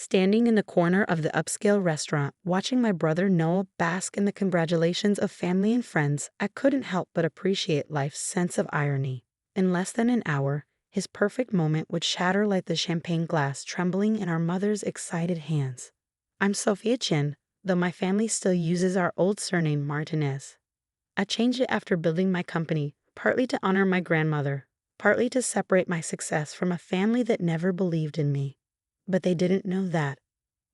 standing in the corner of the upscale restaurant, watching my brother Noah bask in the congratulations of family and friends, I couldn't help but appreciate life's sense of irony. In less than an hour, his perfect moment would shatter like the champagne glass trembling in our mother's excited hands. I'm Sofia Chen, though my family still uses our old surname Martinez. I changed it after building my company, partly to honor my grandmother, partly to separate my success from a family that never believed in me. But they didn't know that.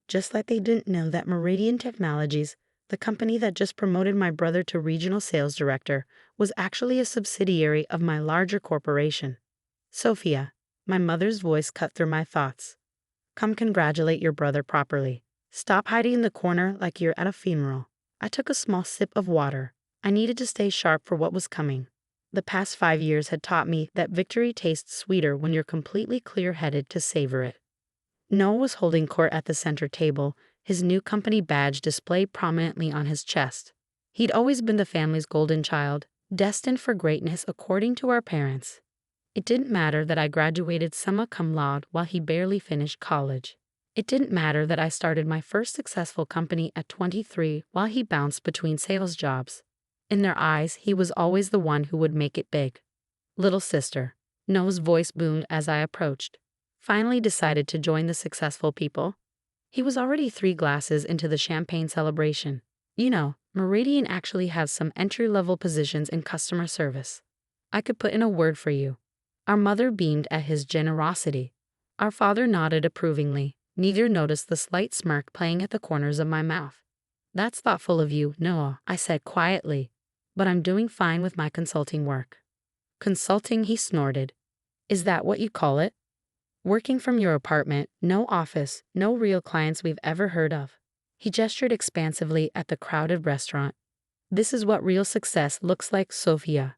Just like they didn't know that Meridian Technologies, the company that just promoted my brother to regional sales director, was actually a subsidiary of my larger corporation. Sofia, my mother's voice cut through my thoughts. Come congratulate your brother properly. Stop hiding in the corner like you're at a funeral. I took a small sip of water. I needed to stay sharp for what was coming. The past 5 years had taught me that victory tastes sweeter when you're completely clear-headed to savor it. Noah was holding court at the center table, his new company badge displayed prominently on his chest. He'd always been the family's golden child, destined for greatness according to our parents. It didn't matter that I graduated summa cum laude while he barely finished college. It didn't matter that I started my first successful company at 23 while he bounced between sales jobs. In their eyes, he was always the one who would make it big. Little sister, Noah's voice boomed as I approached. Finally decided to join the successful people. He was already 3 glasses into the champagne celebration. You know, Meridian actually has some entry-level positions in customer service. I could put in a word for you. Our mother beamed at his generosity. Our father nodded approvingly. Neither noticed the slight smirk playing at the corners of my mouth. That's thoughtful of you, Noah, I said quietly. But I'm doing fine with my consulting work. Consulting, he snorted. Is that what you call it? Working from your apartment, no office, no real clients we've ever heard of. He gestured expansively at the crowded restaurant. This is what real success looks like, Sofia.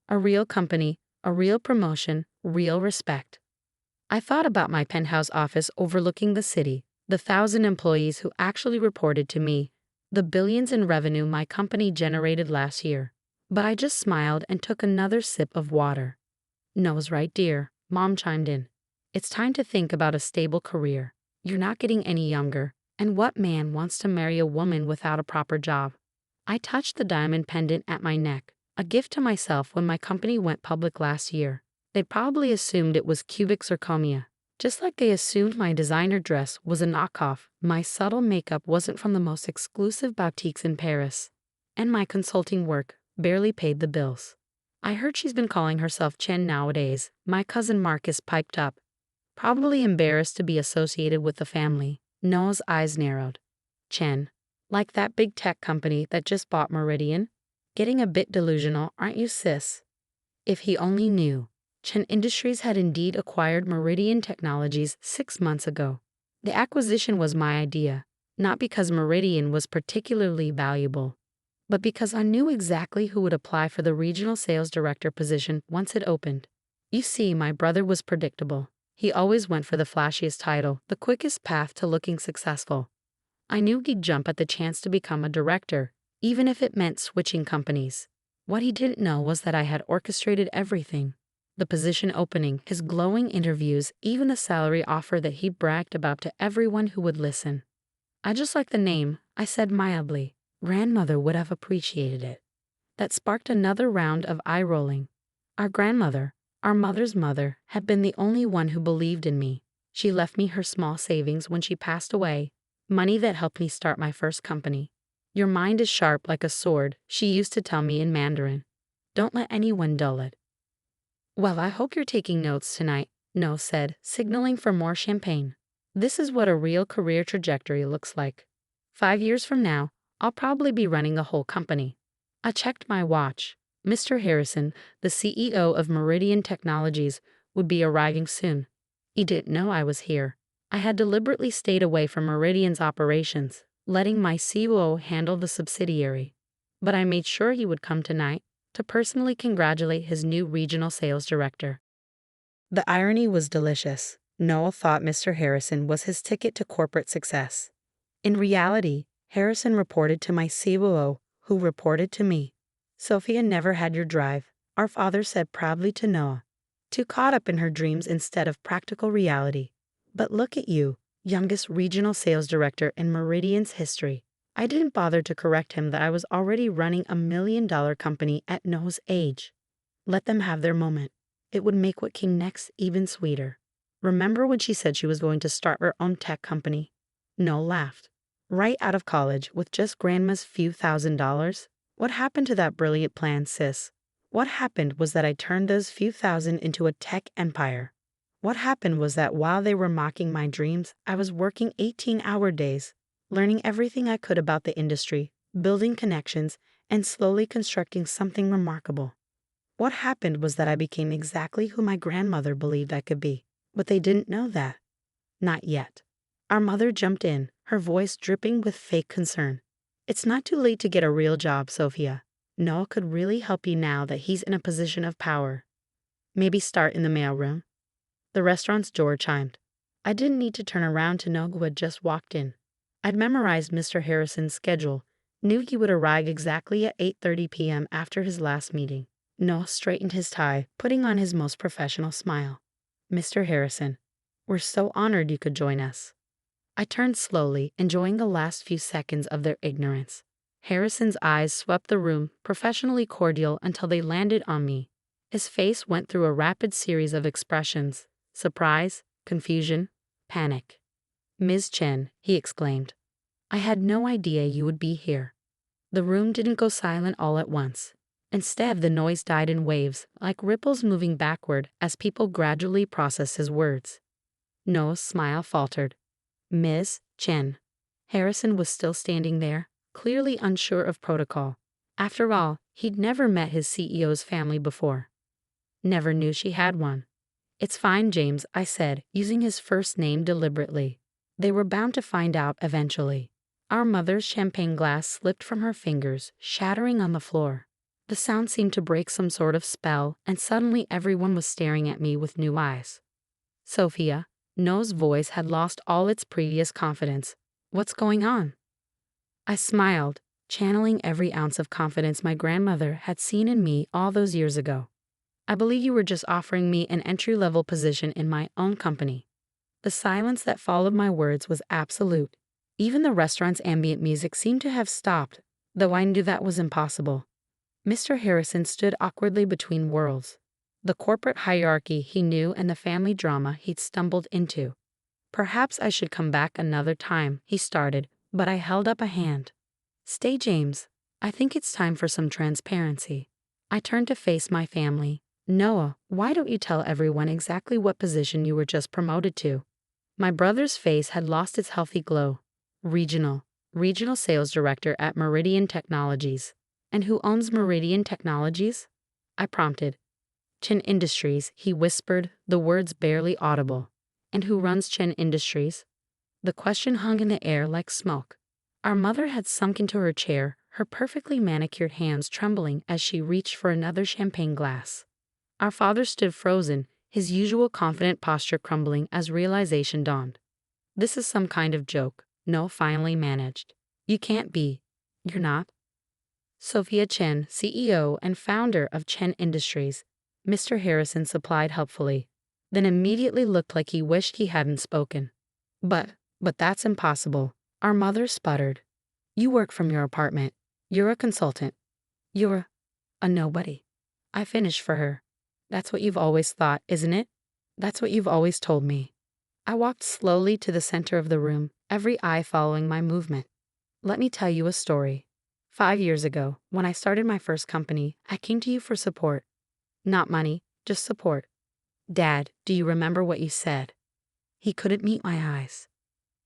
A real company, a real promotion, real respect. I thought about my penthouse office overlooking the city, the 1,000 employees who actually reported to me, the billions in revenue my company generated last year. But I just smiled and took another sip of water. No's right, dear, Mom chimed in. It's time to think about a stable career. You're not getting any younger, and what man wants to marry a woman without a proper job? I touched the diamond pendant at my neck, a gift to myself when my company went public last year. They'd probably assumed it was cubic zirconia. Just like they assumed my designer dress was a knockoff, my subtle makeup wasn't from the most exclusive boutiques in Paris. And my consulting work barely paid the bills. I heard she's been calling herself Chen nowadays, my cousin Marcus piped up. Probably embarrassed to be associated with the family. Noah's eyes narrowed. Chen, like that big tech company that just bought Meridian? Getting a bit delusional, aren't you, sis? If he only knew. Chen Industries had indeed acquired Meridian Technologies 6 months ago. The acquisition was my idea, not because Meridian was particularly valuable, but because I knew exactly who would apply for the regional sales director position once it opened. You see, my brother was predictable. He always went for the flashiest title, the quickest path to looking successful. I knew he'd jump at the chance to become a director, even if it meant switching companies. What he didn't know was that I had orchestrated everything. The position opening, his glowing interviews, even the salary offer that he bragged about to everyone who would listen. I just like the name, I said mildly. Grandmother would have appreciated it. That sparked another round of eye-rolling. Our grandmother, our mother's mother, had been the only one who believed in me. She left me her small savings when she passed away, money that helped me start my first company. Your mind is sharp like a sword, she used to tell me in Mandarin. Don't let anyone dull it. Well, I hope you're taking notes tonight, No said, signaling for more champagne. This is what a real career trajectory looks like. 5 years from now, I'll probably be running the whole company. I checked my watch. Mr. Harrison, the CEO of Meridian Technologies, would be arriving soon. He didn't know I was here. I had deliberately stayed away from Meridian's operations, letting my COO handle the subsidiary. But I made sure he would come tonight to personally congratulate his new regional sales director. The irony was delicious. Noah thought Mr. Harrison was his ticket to corporate success. In reality, Harrison reported to my COO, who reported to me. Sofia never had your drive, our father said proudly to Noah. Too caught up in her dreams instead of practical reality. But look at you. youngest regional sales director in Meridian's history. I didn't bother to correct him that I was already running $1 million company at Noah's age. Let them have their moment. It would make what came next even sweeter. Remember when she said she was going to start her own tech company? Noah laughed. Right out of college, with just grandma's few $1,000s? What happened to that brilliant plan, sis? What happened was that I turned those few thousand into a tech empire. What happened was that while they were mocking my dreams, I was working 18-hour days, learning everything I could about the industry, building connections, and slowly constructing something remarkable. What happened was that I became exactly who my grandmother believed I could be, but they didn't know that. Not yet. Our mother jumped in, her voice dripping with fake concern. It's not too late to get a real job, Sofia. Noah could really help you now that he's in a position of power. Maybe start in the mailroom. The restaurant's door chimed. I didn't need to turn around to know who had just walked in. I'd memorized Mr. Harrison's schedule, knew he would arrive exactly at 8:30 p.m. after his last meeting. Noah straightened his tie, putting on his most professional smile. Mr. Harrison, we're so honored you could join us. I turned slowly, enjoying the last few seconds of their ignorance. Harrison's eyes swept the room, professionally cordial until they landed on me. His face went through a rapid series of expressions: surprise, confusion, panic. Ms. Chen, he exclaimed. I had no idea you would be here. The room didn't go silent all at once. Instead, the noise died in waves, like ripples moving backward as people gradually processed his words. Noah's smile faltered. Ms. Chen. Harrison was still standing there, clearly unsure of protocol. After all, he'd never met his CEO's family before. Never knew she had one. It's fine, James, I said, using his first name deliberately. They were bound to find out eventually. Our mother's champagne glass slipped from her fingers, shattering on the floor. The sound seemed to break some sort of spell, and suddenly everyone was staring at me with new eyes. Sofia, Noah's voice had lost all its previous confidence. What's going on? I smiled, channeling every ounce of confidence my grandmother had seen in me all those years ago. I believe you were just offering me an entry-level position in my own company. The silence that followed my words was absolute. Even the restaurant's ambient music seemed to have stopped, though I knew that was impossible. Mr. Harrison stood awkwardly between worlds. The corporate hierarchy he knew and the family drama he'd stumbled into. Perhaps I should come back another time, he started, but I held up a hand. Stay, James. I think it's time for some transparency. I turned to face my family. Noah, why don't you tell everyone exactly what position you were just promoted to? My brother's face had lost its healthy glow. Regional sales director at Meridian Technologies. And who owns Meridian Technologies? I prompted. Chen Industries, he whispered, the words barely audible. And who runs Chen Industries? The question hung in the air like smoke. Our mother had sunk into her chair, her perfectly manicured hands trembling as she reached for another champagne glass. Our father stood frozen, his usual confident posture crumbling as realization dawned. This is some kind of joke, Noah finally managed. You can't be. You're not? Sofia Chen, CEO and founder of Chen Industries, Mr. Harrison supplied helpfully, then immediately looked like he wished he hadn't spoken. But that's impossible. Our mother sputtered. You work from your apartment. You're a consultant. You're a nobody. I finished for her. That's what you've always thought, isn't it? That's what you've always told me. I walked slowly to the center of the room, every eye following my movement. Let me tell you a story. 5 years ago, when I started my first company, I came to you for support. Not money, just support. Dad, do you remember what you said? He couldn't meet my eyes.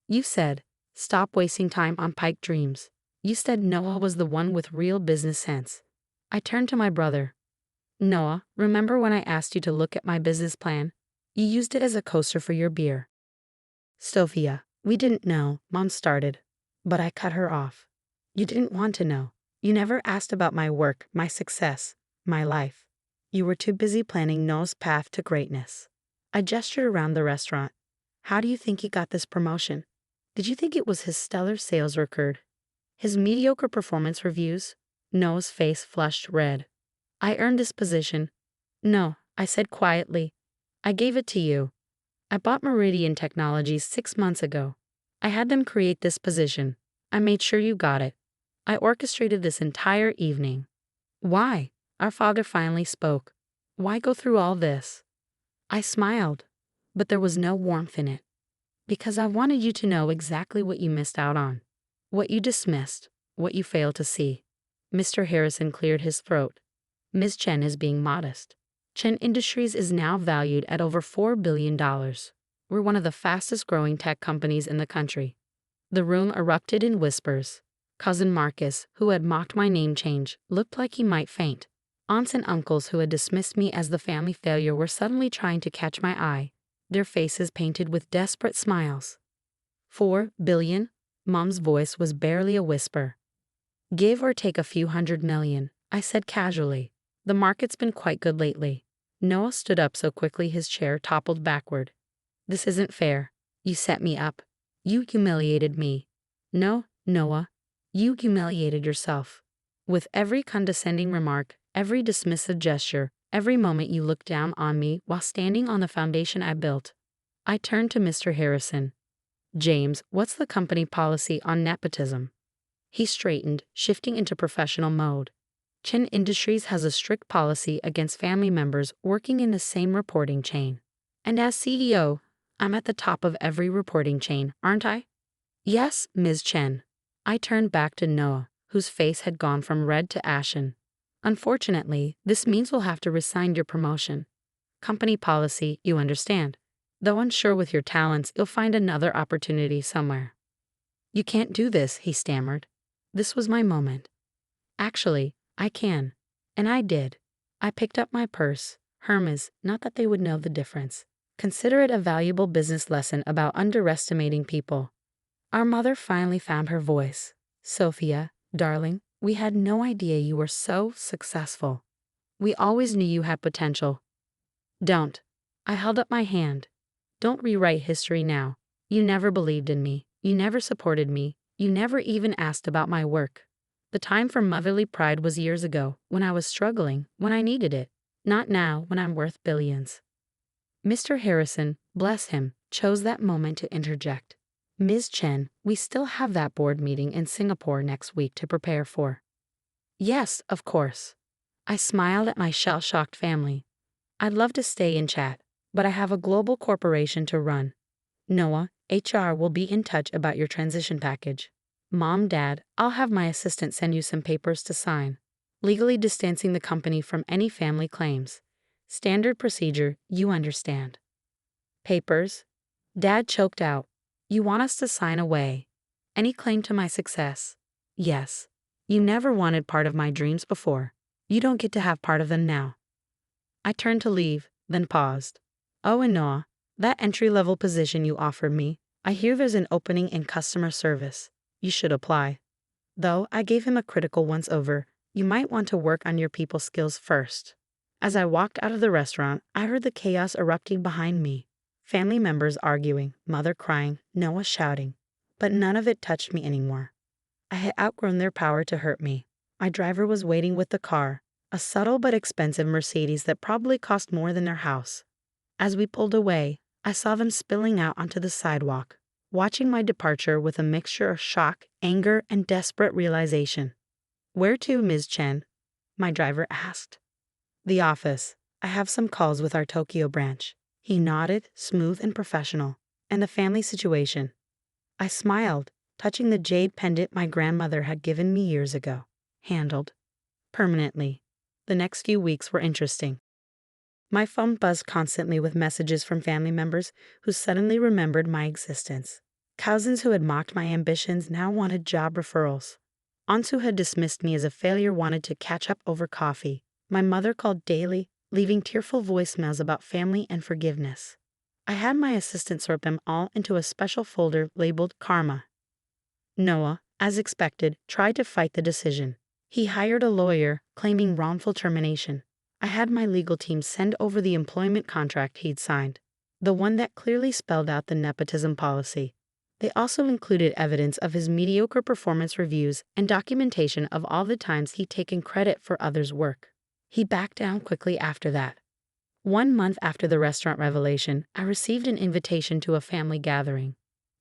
You said, stop wasting time on pipe dreams. You said Noah was the one with real business sense. I turned to my brother. Noah, remember when I asked you to look at my business plan? You used it as a coaster for your beer. Sofia, we didn't know, Mom started. But I cut her off. You didn't want to know. You never asked about my work, my success, my life. You were too busy planning Noah's path to greatness. I gestured around the restaurant. How do you think he got this promotion? Did you think it was his stellar sales record? His mediocre performance reviews? Noah's face flushed red. I earned this position. No, I said quietly. I gave it to you. I bought Meridian Technologies 6 months ago. I had them create this position. I made sure you got it. I orchestrated this entire evening. Why? Our father finally spoke. Why go through all this? I smiled, but there was no warmth in it. Because I wanted you to know exactly what you missed out on. What you dismissed, what you failed to see. Mr. Harrison cleared his throat. Ms. Chen is being modest. Chen Industries is now valued at over $4 billion. We're one of the fastest growing tech companies in the country. The room erupted in whispers. Cousin Marcus, who had mocked my name change, looked like he might faint. Aunts and uncles who had dismissed me as the family failure were suddenly trying to catch my eye, their faces painted with desperate smiles. 4 billion? Mom's voice was barely a whisper. Give or take a few $100 million, I said casually. The market's been quite good lately. Noah stood up so quickly his chair toppled backward. This isn't fair. You set me up. You humiliated me. No, Noah. You humiliated yourself. With every condescending remark, every dismissive gesture, every moment you looked down on me while standing on the foundation I built. I turned to Mr. Harrison. James, what's the company policy on nepotism? He straightened, shifting into professional mode. Chen Industries has a strict policy against family members working in the same reporting chain. And as CEO, I'm at the top of every reporting chain, aren't I? Yes, Ms. Chen. I turned back to Noah, whose face had gone from red to ashen. Unfortunately, this means we'll have to resign your promotion. Company policy, you understand. Though unsure with your talents, you'll find another opportunity somewhere. You can't do this, he stammered. This was my moment. Actually, I can. And I did. I picked up my purse. Hermes, not that they would know the difference. Consider it a valuable business lesson about underestimating people. Our mother finally found her voice. Sophia, darling, we had no idea you were so successful. We always knew you had potential. Don't. I held up my hand. Don't rewrite history now. You never believed in me. You never supported me. You never even asked about my work. The time for motherly pride was years ago, when I was struggling, when I needed it. Not now, when I'm worth billions. Mr. Harrison, bless him, chose that moment to interject. Ms. Chen, we still have that board meeting in Singapore next week to prepare for. Yes, of course. I smiled at my shell-shocked family. I'd love to stay and chat, but I have a global corporation to run. Noah, HR will be in touch about your transition package. Mom, Dad, I'll have my assistant send you some papers to sign. Legally distancing the company from any family claims. Standard procedure, you understand. Papers? Dad choked out. You want us to sign away any claim to my success? Yes. You never wanted part of my dreams before. You don't get to have part of them now. I turned to leave, then paused. Oh, and Noah, that entry-level position you offered me, I hear there's an opening in customer service. You should apply. Though I gave him a critical once-over, you might want to work on your people skills first. As I walked out of the restaurant, I heard the chaos erupting behind me. Family members arguing, mother crying, Noah shouting. But none of it touched me anymore. I had outgrown their power to hurt me. My driver was waiting with the car, a subtle but expensive Mercedes that probably cost more than their house. As we pulled away, I saw them spilling out onto the sidewalk, watching my departure with a mixture of shock, anger, and desperate realization. Where to, Ms. Chen? My driver asked. The office. I have some calls with our Tokyo branch. He nodded, smooth and professional. And the family situation. I smiled, touching the jade pendant my grandmother had given me years ago. Handled. Permanently. The next few weeks were interesting. My phone buzzed constantly with messages from family members who suddenly remembered my existence. Cousins who had mocked my ambitions now wanted job referrals. Aunts who had dismissed me as a failure wanted to catch up over coffee. My mother called daily, leaving tearful voicemails about family and forgiveness. I had my assistant sort them all into a special folder labeled Karma. Noah, as expected, tried to fight the decision. He hired a lawyer, claiming wrongful termination. I had my legal team send over the employment contract he'd signed, the one that clearly spelled out the nepotism policy. They also included evidence of his mediocre performance reviews and documentation of all the times he'd taken credit for others' work. He backed down quickly after that. 1 month after the restaurant revelation, I received an invitation to a family gathering.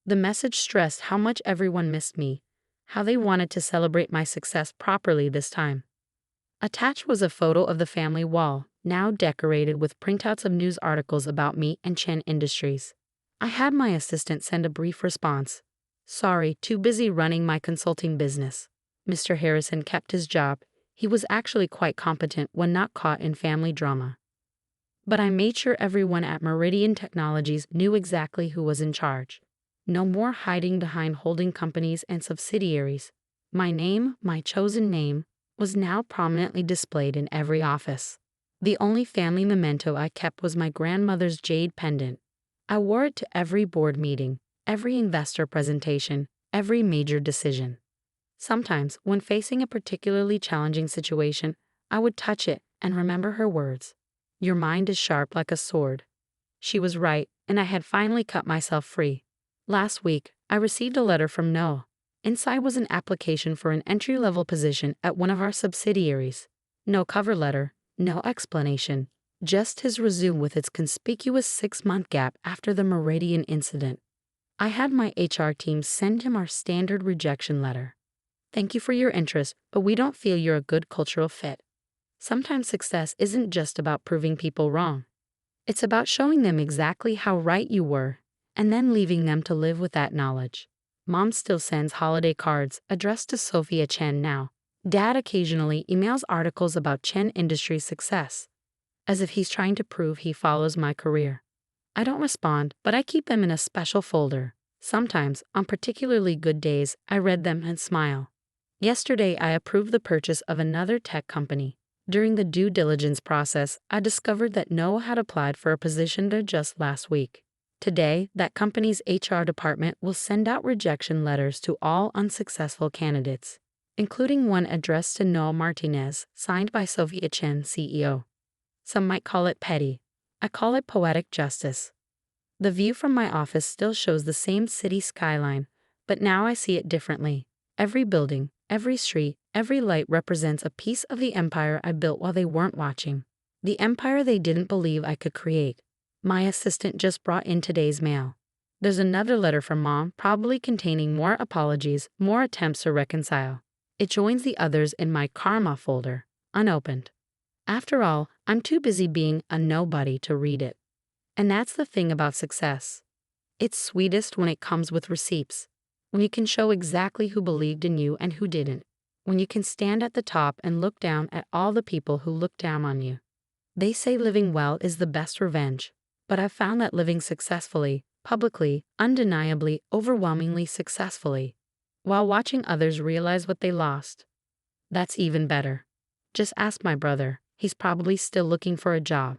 The message stressed how much everyone missed me, how they wanted to celebrate my success properly this time. Attached was a photo of the family wall, now decorated with printouts of news articles about me and Chen Industries. I had my assistant send a brief response. "Sorry, too busy running my consulting business." Mr. Harrison kept his job. He was actually quite competent when not caught in family drama. But I made sure everyone at Meridian Technologies knew exactly who was in charge. No more hiding behind holding companies and subsidiaries. My name, my chosen name, was now prominently displayed in every office. The only family memento I kept was my grandmother's jade pendant. I wore it to every board meeting, every investor presentation, every major decision. Sometimes, when facing a particularly challenging situation, I would touch it and remember her words. "Your mind is sharp like a sword." She was right, and I had finally cut myself free. Last week, I received a letter from Noah. Inside was an application for an entry-level position at one of our subsidiaries. No cover letter, no explanation, just his resume with its conspicuous 6-month gap after the Meridian incident. I had my HR team send him our standard rejection letter. "Thank you for your interest, but we don't feel you're a good cultural fit." Sometimes success isn't just about proving people wrong. It's about showing them exactly how right you were, and then leaving them to live with that knowledge. Mom still sends holiday cards addressed to Sofia Chen now. Dad occasionally emails articles about Chen Industries' success, as if he's trying to prove he follows my career. I don't respond, but I keep them in a special folder. Sometimes, on particularly good days, I read them and smile. Yesterday, I approved the purchase of another tech company. During the due diligence process, I discovered that Noah had applied for a position there just last week. Today, that company's HR department will send out rejection letters to all unsuccessful candidates, including one addressed to Noah Martinez, signed by Sofia Chen, CEO. Some might call it petty. I call it poetic justice. The view from my office still shows the same city skyline, but now I see it differently. Every building, every street, every light represents a piece of the empire I built while they weren't watching. The empire they didn't believe I could create. My assistant just brought in today's mail. There's another letter from Mom, probably containing more apologies, more attempts to reconcile. It joins the others in my karma folder, unopened. After all, I'm too busy being a nobody to read it. And that's the thing about success. It's sweetest when it comes with receipts. When you can show exactly who believed in you and who didn't. When you can stand at the top and look down at all the people who looked down on you. They say living well is the best revenge, but I've found that living successfully, publicly, undeniably, overwhelmingly successfully, while watching others realize what they lost, that's even better. Just ask my brother, he's probably still looking for a job.